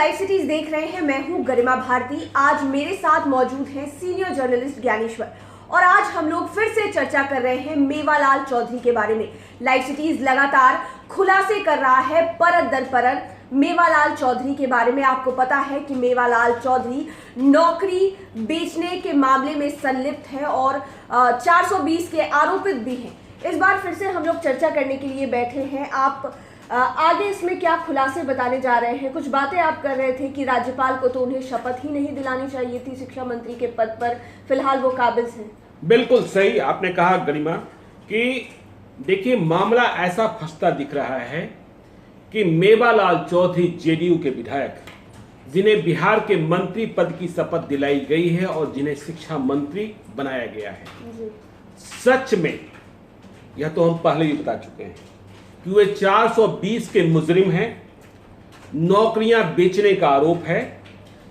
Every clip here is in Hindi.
लाइव सिटीज देख रहे हैं। मैं हूं गरिमा भारती। आज मेरे साथ मौजूद हैं सीनियर जर्नलिस्ट ज्ञानेश्वर और आज हम लोग फिर से चर्चा कर रहे हैं मेवालाल चौधरी के बारे में। लाइव सिटीज लगातार खुलासे कर रहा है परत दर परत मेवालाल चौधरी के बारे में। आपको पता है कि मेवालाल चौधरी नौकरी बेचने के मामले में संलिप्त है और 420 के आरोपित भी हैं। इस बार फिर से हम लोग चर्चा करने के लिए बैठे हैं। आप आगे इसमें क्या खुलासे बताने जा रहे हैं? कुछ बातें आप कर रहे थे कि राज्यपाल को तो उन्हें शपथ ही नहीं दिलानी चाहिए थी शिक्षा मंत्री के पद पर, फिलहाल वो काबिज हैं। बिल्कुल सही आपने कहा गरिमा कि देखिए मामला ऐसा फंसता दिख रहा है कि मेवालाल चौधरी जेडीयू के विधायक जिन्हें बिहार के मंत्री पद की शपथ दिलाई गई है और जिन्हें शिक्षा मंत्री बनाया गया है, सच में यह तो हम पहले ही बता चुके हैं कि वे 420 के मुजरिम हैं, नौकरियां बेचने का आरोप है।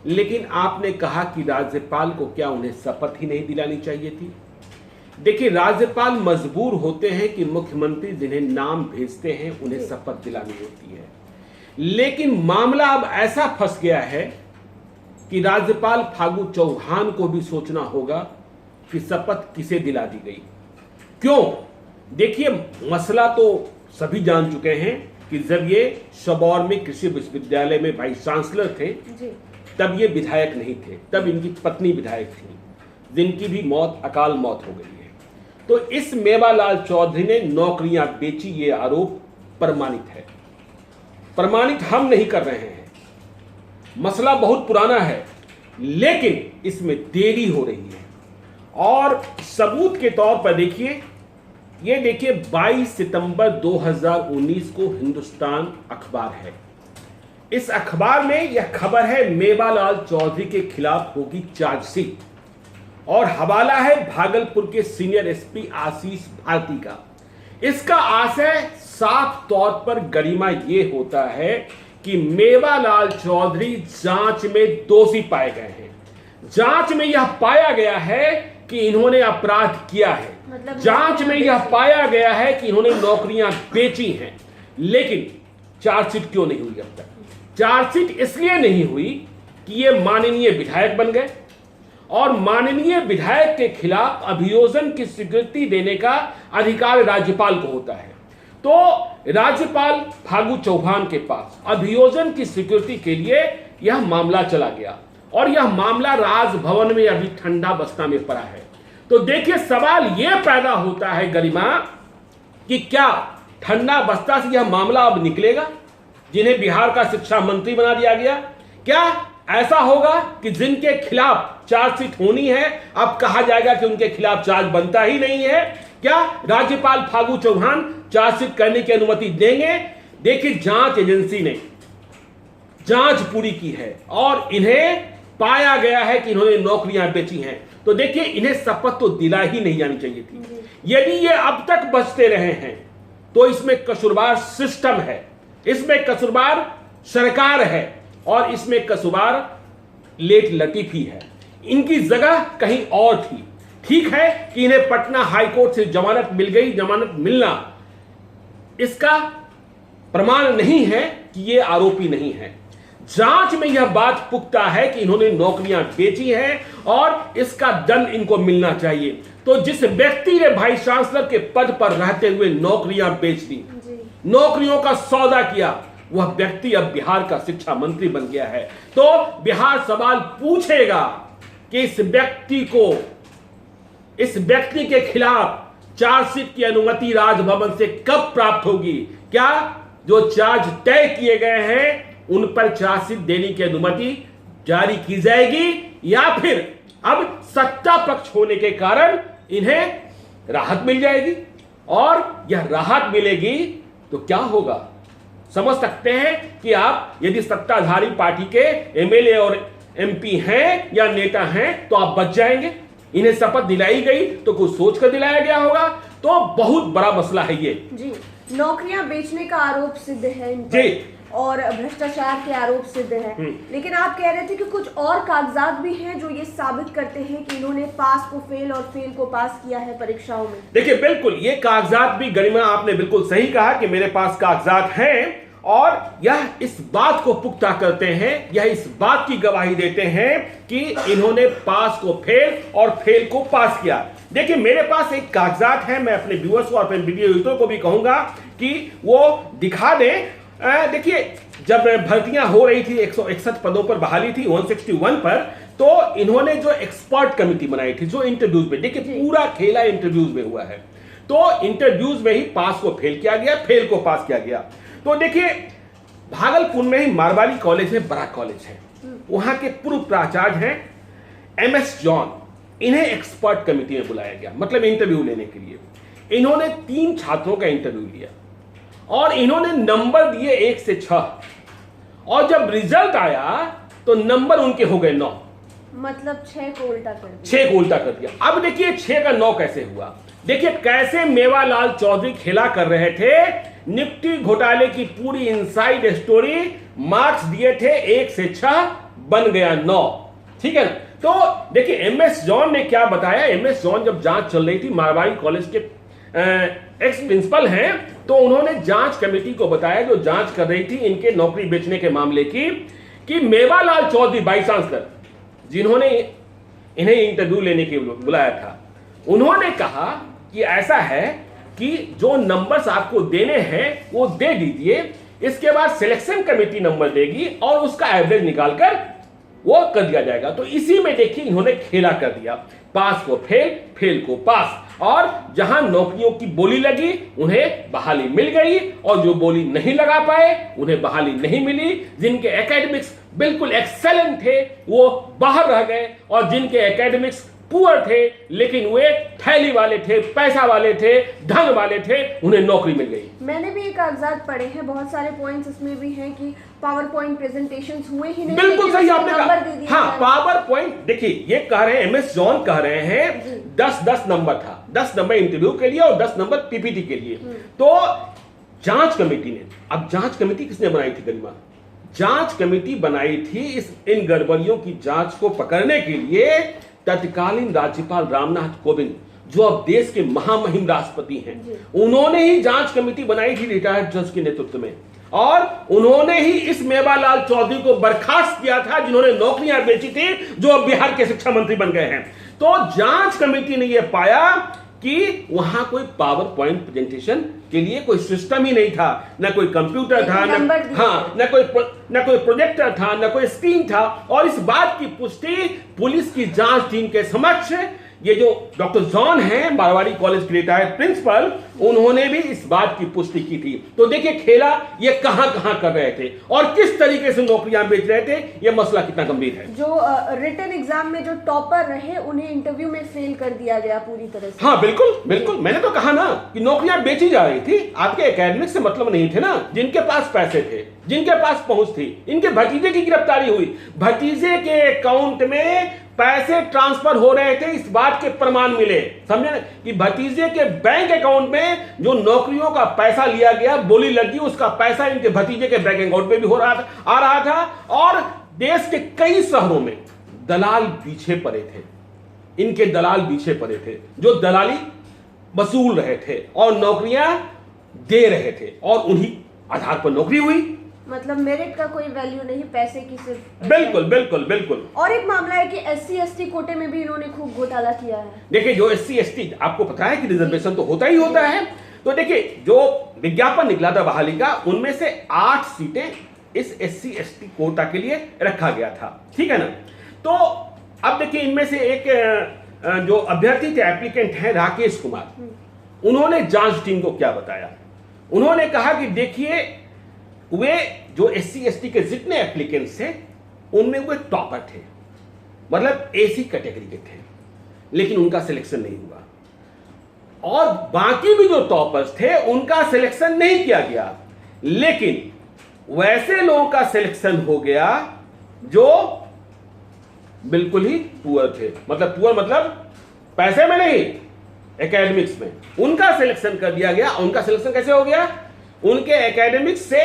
लेकिन आपने कहा कि राज्यपाल को क्या उन्हें शपथ ही नहीं दिलानी चाहिए थी? देखिए राज्यपाल मजबूर होते हैं कि मुख्यमंत्री जिन्हें नाम भेजते हैं उन्हें शपथ दिलानी होती है। लेकिन मामला अब ऐसा फंस गया है कि राज्यपाल फागू चौहान को भी सोचना होगा कि शपथ किसे दिला दी गई। क्यों? देखिए मसला तो सभी जान चुके हैं कि जब ये सबौर में कृषि विश्वविद्यालय में वाइस चांसलर थे तब ये विधायक नहीं थे, तब इनकी पत्नी विधायक थी जिनकी भी मौत अकाल मौत हो गई है। तो इस मेवालाल चौधरी ने नौकरियां बेची, ये आरोप प्रमाणित है। प्रमाणित हम नहीं कर रहे हैं, मसला बहुत पुराना है, लेकिन इसमें देरी हो रही है। और सबूत के तौर पर देखिए, ये देखिए 22 सितंबर 2019 को हिंदुस्तान अखबार है। इस अखबार में यह खबर है मेवालाल चौधरी के खिलाफ होगी चार्जशीट और हवाला है भागलपुर के सीनियर एसपी आशीष भारती का। इसका आशय साफ तौर पर गरिमा ये होता है कि मेवालाल चौधरी जांच में दोषी पाए गए हैं। जांच में यह पाया गया है कि इन्होंने अपराध किया है, जांच में यह पाया गया है कि इन्होंने नौकरियां बेची हैं। लेकिन चार्जशीट क्यों नहीं हुई अब तक? चार्जशीट इसलिए नहीं हुई कि ये माननीय विधायक बन गए और माननीय विधायक के खिलाफ अभियोजन की स्वीकृति देने का अधिकार राज्यपाल को होता है। तो राज्यपाल फागू चौहान के पास अभियोजन की स्वीकृति के लिए यह मामला चला गया और यह मामला राजभवन में अभी ठंडा अवस्था में पड़ा है। तो देखिए सवाल यह पैदा होता है गरिमा कि क्या ठंडा अवस्था से यह मामला अब निकलेगा जिन्हें बिहार का शिक्षा मंत्री बना दिया गया? क्या ऐसा होगा कि जिनके खिलाफ चार्जशीट होनी है अब कहा जाएगा कि उनके खिलाफ चार्ज बनता ही नहीं है? क्या राज्यपाल फागू चौहान चार्जशीट करने की अनुमति देंगे? देखिए जांच एजेंसी ने जांच पूरी की है और इन्हें पाया गया है कि इन्होंने नौकरियां बेची हैं। तो देखिए इन्हें शपथ तो दिला ही नहीं जानी चाहिए थी। यदि ये अब तक बचते रहे हैं तो इसमें कसूरवार सिस्टम है, इसमें कसूरवार सरकार है और इसमें कसूरवार लेट लतीफी है। इनकी जगह कहीं और थी। ठीक है कि इन्हें पटना हाईकोर्ट से जमानत मिल गई, जमानत मिलना इसका प्रमाण नहीं है कि ये आरोपी नहीं है। जांच में यह बात पुख्ता है कि इन्होंने नौकरियां बेची हैं और इसका दंड इनको मिलना चाहिए। तो जिस व्यक्ति ने वाइस चांसलर के पद पर रहते हुए नौकरियां बेच दी, नौकरियों का सौदा किया, वह व्यक्ति अब बिहार का शिक्षा मंत्री बन गया है। तो बिहार सवाल पूछेगा कि इस व्यक्ति के खिलाफ चार्जशीट की अनुमति राजभवन से कब प्राप्त होगी? क्या जो चार्ज तय किए गए हैं उन पर चार्जशीट देने की अनुमति जारी की जाएगी या फिर अब सत्ता पक्ष होने के कारण इन्हें राहत मिल जाएगी? और यह राहत मिलेगी तो क्या होगा समझ सकते हैं कि आप यदि सत्ताधारी पार्टी के एमएलए और एमपी हैं या नेता हैं तो आप बच जाएंगे। इन्हें शपथ दिलाई गई तो कुछ सोच कर दिलाया गया होगा। तो बहुत बड़ा मसला है ये जी। नौकरियां बेचने का आरोप सिद्ध है इन पर जी और भ्रष्टाचार के आरोप सिद्ध है। लेकिन आप कह रहे थे कि कुछ और कागजात भी हैं जो ये साबित करते हैं कि इन्होंने पास को फेल और फेल को पास किया है परीक्षाओं में। देखिए बिल्कुल ये कागजात भी गरिमा आपने बिल्कुल सही कहा कि मेरे पास कागजात हैं और यह इस बात को पुख्ता करते हैं, यह इस बात की गवाही देते हैं कि इन्होंने पास को फेल और फेल को पास किया। देखिए मेरे पास एक कागजात है, मैं अपने व्यूअर्स को और अपने वीडियो यूजर को भी कहूंगा कि वो दिखा दें। देखिए जब भर्तियां हो रही थी 161 पदों पर बहाली थी 161 पर, तो इन्होंने जो एक्सपर्ट कमेटी बनाई थी जो इंटरव्यूज में, देखिए पूरा खेला इंटरव्यूज में हुआ है, तो इंटरव्यूज में ही पास को फेल किया गया, फेल को पास किया गया। तो देखिए भागलपुर में ही मारवाड़ी कॉलेज है, बड़ा कॉलेज है, वहां के पूर्व प्राचार्य हैं MS जॉन, इन्हें एक्सपर्ट कमेटी में बुलाया गया, मतलब इंटरव्यू लेने के लिए। इन्होंने 3 छात्रों का इंटरव्यू लिया और इन्होंने नंबर दिए 1 से 6, और जब रिजल्ट आया तो नंबर उनके हो गए 9, मतलब 6 को उल्टा कर दिया। 6 को उल्टा कर दिया। अब देखिए 6 का 9 कैसे हुआ, देखिए कैसे मेवालाल चौधरी खेला कर रहे थे, निफ्टी घोटाले की पूरी इनसाइड स्टोरी, मार्क्स दिए थे 1 से 6, बन गया 9, ठीक है ना। तो देखिए MS जॉन ने क्या बताया, MS जॉन जब जांच चल रही थी, मारवाड़ी कॉलेज के एक्स प्रिंसिपल हैं, तो उन्होंने जांच कमेटी को बताया जो जांच कर रही थी इनके नौकरी बेचने के मामले की, कि मेवालाल चौधरी वाइस चांसलर जिन्होंने इन्हें इंटरव्यू लेने के लिए बुलाया था, उन्होंने कहा कि ऐसा है कि जो नंबर्स आपको देने हैं वो दे दीजिए, इसके बाद सिलेक्शन कमेटी नंबर देगी और उसका एवरेज निकालकर वो कर दिया जाएगा। तो इसी में देखिए इन्होंने खेला कर दिया, पास को फेल, फेल को पास, और जहां नौकरियों की बोली लगी उन्हें बहाली मिल गई, और जो बोली नहीं लगा पाए उन्हें बहाली नहीं मिली। जिनके एकेडमिक्स बिल्कुल एक्सेलेंट थे वो बाहर रह गए, और जिनके एकेडमिक्स पुअर थे लेकिन वे थैली वाले थे, पैसा वाले थे, ढंग वाले थे, उन्हें नौकरी मिल गई। मैंने भी ये कागजात पढ़े हैं, बहुत सारे पॉइंट्स इसमें भी हैं कि पावर पॉइंट प्रेजेंटेशंस हुए ही नहीं, बिल्कुल सही आपने कहा। दे हाँ, पावर पॉइंट, देखिए ये कह रहे हैं MS जॉन कह रहे हैं 10-10 नंबर था, 10 नंबर इंटरव्यू के लिए और 10 नंबर PPT के लिए। तो जांच कमेटी ने, अब जांच कमेटी किसने बनाई थी गरिमा, जांच कमेटी बनाई थी इन गड़बड़ियों की जांच को पकड़ने के लिए तत्कालीन राज्यपाल रामनाथ कोविंद, जो अब देश के महामहिम राष्ट्रपति हैं, उन्होंने ही जांच कमेटी बनाई थी रिटायर्ड जज के नेतृत्व में, और उन्होंने ही इस मेवालाल चौधरी को बर्खास्त किया था जिन्होंने नौकरियां बेची थी, जो अब बिहार के शिक्षा मंत्री बन गए हैं। तो जांच कमेटी ने यह पाया कि वहां कोई पावर पॉइंट प्रेजेंटेशन के लिए कोई सिस्टम ही नहीं था, ना कोई कंप्यूटर था, ना कोई प्रोजेक्टर था, ना कोई स्क्रीन था। और इस बात की पुष्टि पुलिस की जांच टीम के समक्ष ये जो डॉक्टर जॉन हैं, मारवाड़ी कॉलेज के रिटायर्ड प्रिंसिपल, उन्होंने भी इस बात की पुष्टि की थी। तो देखिए खेला ये कहां कहां कर रहे थे और किस तरीके से नौकरियां बेच रहे थे, ये मसला कितना गंभीर है। जो रिटन एग्जाम में जो टॉपर रहे उन्हें इंटरव्यू में फेल कर दिया गया पूरी तरह से। हाँ बिल्कुल बिल्कुल, मैंने तो कहा ना कि नौकरियां बेची जा रही थी, आपके एकेडमिक से मतलब नहीं थे ना। जिनके पास पैसे थे, जिनके पास पहुंच थी, इनके भतीजे की गिरफ्तारी हुई, भतीजे के अकाउंट में पैसे ट्रांसफर हो रहे थे, इस बात के प्रमाण मिले, समझे ना, कि भतीजे के बैंक अकाउंट में जो नौकरियों का पैसा लिया गया, बोली लगी, उसका पैसा इनके भतीजे के बैंक अकाउंट में भी आ रहा था। और देश के कई शहरों में दलाल पीछे पड़े थे, इनके दलाल पीछे पड़े थे, जो दलाली वसूल रहे थे और नौकरियां दे रहे थे, और उन्हीं आधार पर नौकरी हुई। मतलब मेरिट का कोई वैल्यू नहीं, पैसे की सिर्फ। बिल्कुल बिल्कुल बिल्कुल। और एक मामला है कि SC ST कोटे में भी इन्होंने खूब घोटाला किया है। देखिए जो SC ST, आपको पता है कि रिजर्वेशन तो होता ही होता है। तो देखिए जो विज्ञापन निकला था बहाली का, उनमें से 8 सीटें इस SC ST कोटा के लिए रखा गया था, ठीक है ना। तो अब देखिए इनमें से एक जो अभ्यर्थी थे, एप्लीकेंट हैं राकेश कुमार, उन्होंने जांच टीम को क्या बताया, उन्होंने कहा कि देखिए वे जो SC ST के जितने एप्लीकेंट्स थे उनमें वे टॉपर थे, मतलब AC कैटेगरी के थे, लेकिन उनका सिलेक्शन नहीं हुआ। और बाकी भी जो टॉपर्स थे उनका सिलेक्शन नहीं किया गया, लेकिन वैसे लोगों का सिलेक्शन हो गया जो बिल्कुल ही पुअर थे, मतलब पुअर मतलब पैसे में नहीं, एकेडमिक्स में, उनका सिलेक्शन कर दिया गया। उनका सिलेक्शन कैसे हो गया, उनके एकेडमिक्स से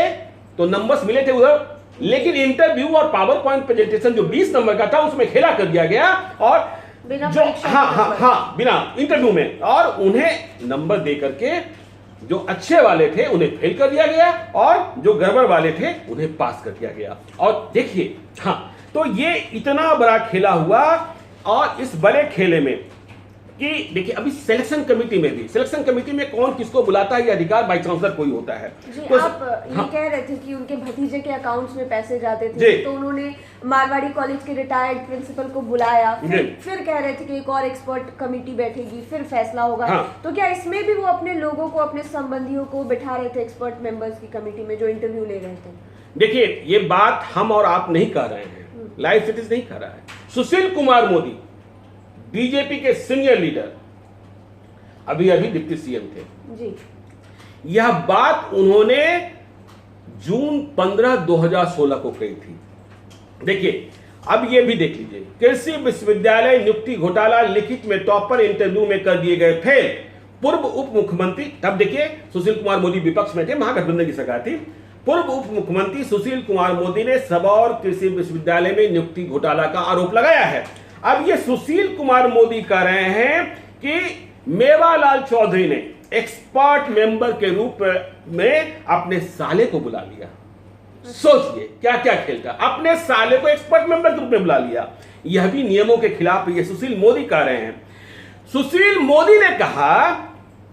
तो नंबर्स मिले थे उधर, लेकिन इंटरव्यू और पावर पॉइंट प्रेजेंटेशन जो 20 नंबर का था उसमें खेला कर दिया गया, और बिना जो बिना इंटरव्यू में, और उन्हें नंबर दे करके जो अच्छे वाले थे उन्हें फेल कर दिया गया और जो गड़बड़ वाले थे उन्हें पास कर दिया गया। और देखिए, हाँ, तो ये इतना बड़ा खेला हुआ और इस बड़े खेले में कि देखिए अभी सिलेक्शन कमेटी में कौन किसको बुलाता है, ये अधिकार बाई चांसलर कोई होता है। जी, तो आप ये कह रहे थे कि उनके भतीजे के अकाउंट्स में पैसे जाते थे, तो उन्होंने मारवाड़ी कॉलेज के रिटायर्ड प्रिंसिपल को बुलाया, फिर कह रहे थे कि एक और एक्सपर्ट कमेटी बैठेगी, फिर फैसला होगा। तो क्या इसमें भी वो अपने लोगों को, अपने संबंधियों को बिठा रहे थे एक्सपर्ट मेंबर्स की कमेटी में जो इंटरव्यू ले रहे थे? देखिए, ये बात हम और आप नहीं कह रहे हैं, लाइव सिटीज नहीं कह रहा है, सुशील कुमार मोदी बीजेपी के सीनियर लीडर अभी डिप्टी सीएम थे जी। यह बात उन्होंने जून 15, 2016 को कही थी। देखिए, अब ये भी देख लीजिए, कृषि विश्वविद्यालय नियुक्ति घोटाला, लिखित में टॉपर, इंटरव्यू में कर दिए गए फेल, पूर्व उप मुख्यमंत्री, तब देखिए सुशील कुमार मोदी विपक्ष में थे, महागठबंधन की सरकार थी, पूर्व उप मुख्यमंत्री सुशील कुमार मोदी ने सबौर कृषि विश्वविद्यालय में नियुक्ति घोटाला का आरोप लगाया है। अब ये सुशील कुमार मोदी कह रहे हैं कि मेवालाल चौधरी ने एक्सपर्ट मेंबर के रूप में अपने साले को बुला लिया। सोचिए क्या क्या खेल था, अपने साले को एक्सपर्ट मेंबर के रूप में बुला लिया। यह भी नियमों के खिलाफ ये सुशील मोदी कह रहे हैं। सुशील मोदी ने कहा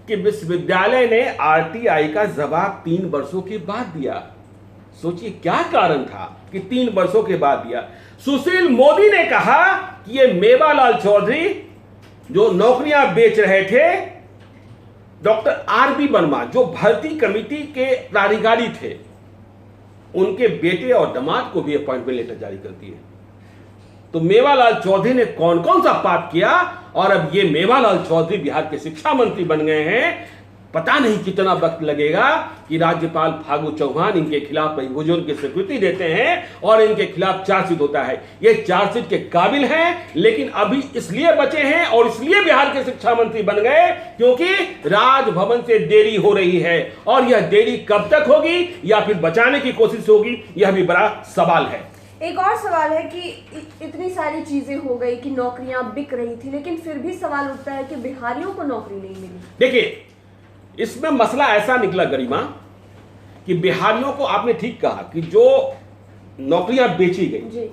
कि विश्वविद्यालय ने आरटीआई का जवाब 3 वर्षों के बाद दिया। सोचिए क्या कारण था कि 3 वर्षों के बाद दिया। सुशील मोदी ने कहा कि ये मेवालाल चौधरी जो नौकरियां बेच रहे थे, डॉक्टर आरबी वर्मा जो भर्ती कमेटी के प्राधिकारी थे, उनके बेटे और दामाद को भी अपॉइंटमेंट लेटर जारी कर दिए। तो मेवालाल चौधरी ने कौन कौन सा पाप किया, और अब ये मेवालाल चौधरी बिहार के शिक्षा मंत्री बन गए हैं। पता नहीं कितना वक्त लगेगा कि राज्यपाल फागू चौहान इनके खिलाफ परिभोजन की स्वीकृति देते हैं और इनके खिलाफ चार्जशीट होता है। ये चार्जशीट के काबिल हैं, लेकिन अभी इसलिए बचे हैं और इसलिए बिहार के शिक्षा मंत्री बन गए क्योंकि राजभवन से देरी हो रही है, और यह देरी कब तक होगी या फिर बचाने की कोशिश होगी, यह भी बड़ा सवाल है। एक और सवाल है कि इतनी सारी चीजें हो गई कि नौकरियां बिक रही थी, लेकिन फिर भी सवाल उठता है कि बिहारियों को नौकरी नहीं मिली। देखिए, इसमें मसला ऐसा निकला गरिमा कि बिहारियों को, आपने ठीक कहा कि जो नौकरियां बेची गई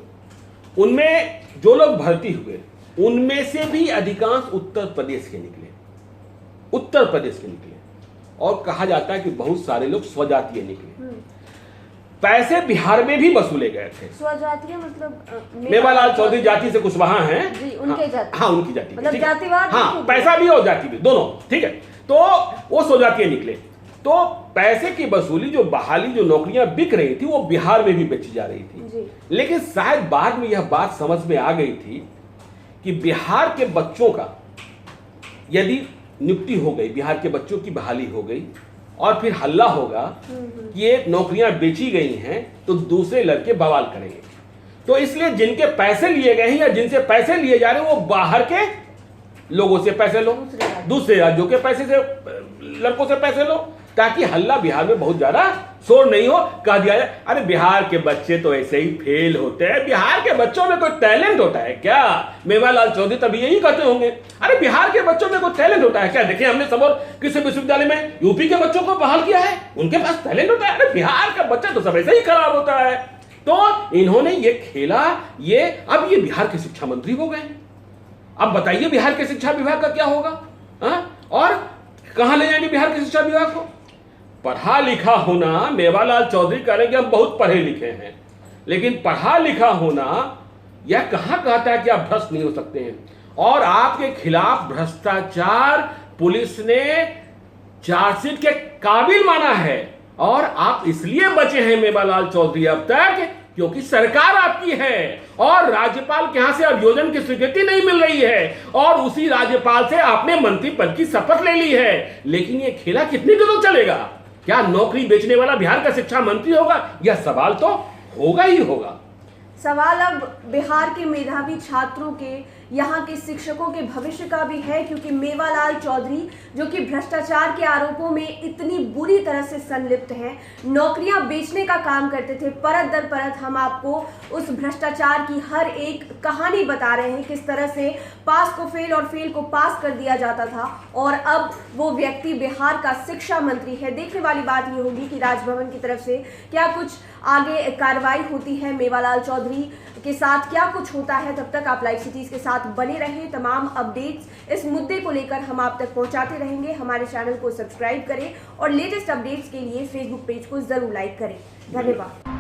उनमें जो लोग भर्ती हुए उनमें से भी अधिकांश उत्तर प्रदेश के निकले, और कहा जाता है कि बहुत सारे लोग स्वजातीय निकले। पैसे बिहार में भी वसूले गए थे। स्वजातीय मतलब मेवालाल चौधरी जाति से कुशवाहा हैं जी, उनके जाति, हाँ उनकी जाति, मतलब जातिवाद, हाँ पैसा भी और जाति भी दोनों, ठीक है। तो वो स्वजातीय निकले, तो पैसे की वसूली, जो बहाली, जो नौकरियां बिक रही थी वो बिहार में भी बेची जा रही थी। लेकिन शायद बाद में यह बात समझ में आ गई थी कि बिहार के बच्चों का यदि नियुक्ति हो गई, बिहार के बच्चों की बहाली हो गई और फिर हल्ला होगा कि ये नौकरियां बेची गई हैं, तो दूसरे लड़के बवाल करेंगे। तो इसलिए जिनके पैसे लिए गए हैं या जिनसे पैसे लिए जा रहे हैं वो बाहर के लोगों से पैसे लो, दूसरे राज्यों के पैसे से, लड़कों से पैसे लो, ताकि हल्ला बिहार में बहुत ज्यादा शोर नहीं हो। कह दिया जाए अरे बिहार के बच्चे तो ऐसे ही फेल होते हैं, बिहार के बच्चों में कोई टैलेंट होता है क्या? मेवालाल चौधरी तभी यही कहते होंगे, अरे बिहार के बच्चों में कोई टैलेंट होता है क्या? देखिए, हमने सबौर कृषि विश्वविद्यालय में यूपी के बच्चों को बहाल किया है, उनके पास टैलेंट होता है। अरे बिहार का बच्चा तो सब ऐसे ही खराब होता है। तो इन्होंने ये खेला, ये अब ये बिहार के शिक्षा मंत्री हो गए। अब बताइए बिहार के शिक्षा विभाग का क्या होगा, और कहां ले जाएंगे बिहार के शिक्षा विभाग को? पढ़ा लिखा होना, मेवालाल चौधरी कहेंगे हम बहुत पढ़े लिखे हैं, लेकिन पढ़ा लिखा होना यह कहां कहता है कि आप भ्रष्ट नहीं हो सकते हैं? और आपके खिलाफ भ्रष्टाचार पुलिस ने चार्जशीट के काबिल माना है, और आप इसलिए बचे हैं मेवालाल चौधरी अब तक क्योंकि सरकार आपकी है और राज्यपाल के यहां से अभियोजन की स्वीकृति नहीं मिल रही है, और उसी राज्यपाल से आपने मंत्री पद की शपथ ले ली है। लेकिन ये खेला कितनी दिनों चलेगा? क्या नौकरी बेचने वाला बिहार का शिक्षा मंत्री होगा? यह सवाल तो होगा ही होगा। सवाल अब बिहार के मेधावी छात्रों के यहाँ के शिक्षकों के भविष्य का भी है, क्योंकि मेवालाल चौधरी जो कि भ्रष्टाचार के आरोपों में इतनी बुरी तरह से संलिप्त हैं, नौकरियां बेचने का काम करते थे। परत दर परत हम आपको उस भ्रष्टाचार की हर एक कहानी बता रहे हैं, किस तरह से पास को फेल और फेल को पास कर दिया जाता था, और अब वो व्यक्ति बिहार का शिक्षा मंत्री है। देखने वाली बात ये होगी कि राजभवन की तरफ से क्या कुछ आगे कार्रवाई होती है मेवालाल चौधरी के साथ, क्या कुछ होता है। तब तक आप लाइव सिटीज के साथ बने रहें। तमाम अपडेट्स इस मुद्दे को लेकर हम आप तक पहुंचाते रहेंगे। हमारे चैनल को सब्सक्राइब करें और लेटेस्ट अपडेट्स के लिए फेसबुक पेज को जरूर लाइक करें। धन्यवाद।